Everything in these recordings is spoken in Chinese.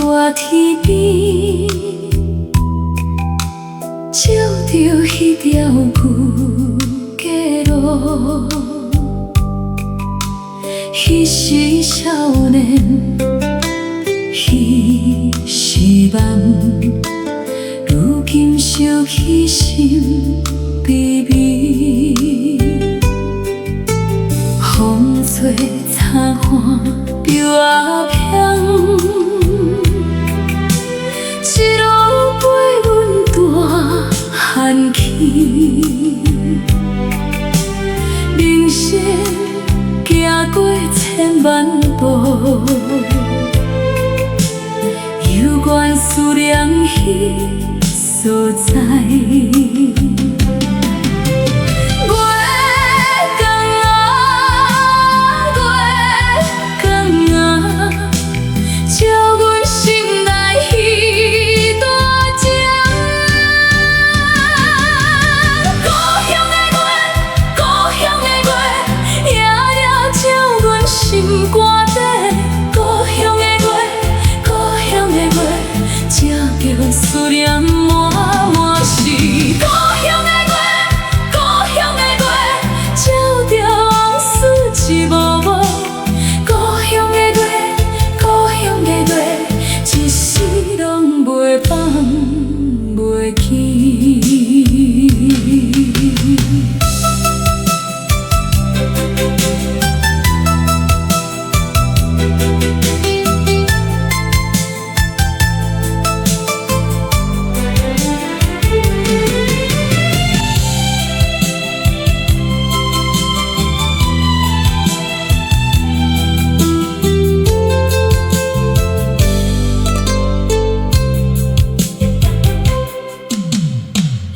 大天边，照着迄条旧街路，彼时少年，彼时梦，如今想起心微微，风吹残花飘啊飘，一路陪阮大汉去，人生行过千万步，犹原思念彼所在。心肝底，故乡的月，故乡的月，才叫思念满满是。故乡的月，故乡的月，照着往事一幕幕。故乡的月，故乡的月，一世拢袂放袂记。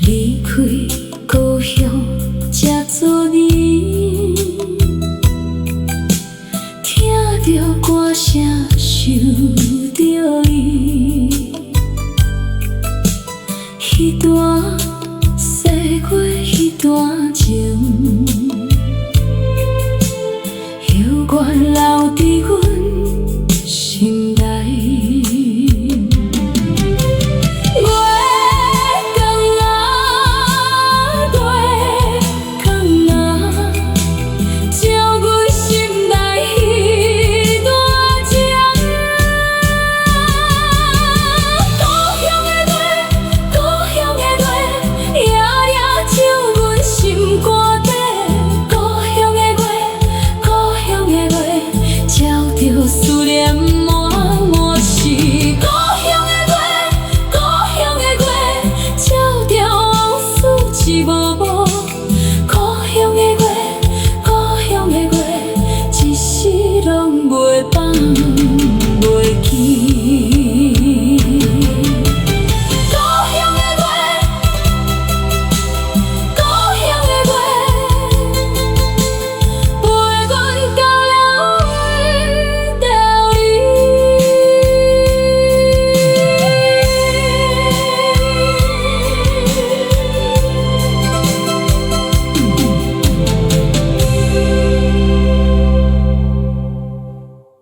离开故乡这多年，听着歌声想着伊，迄段逝过迄段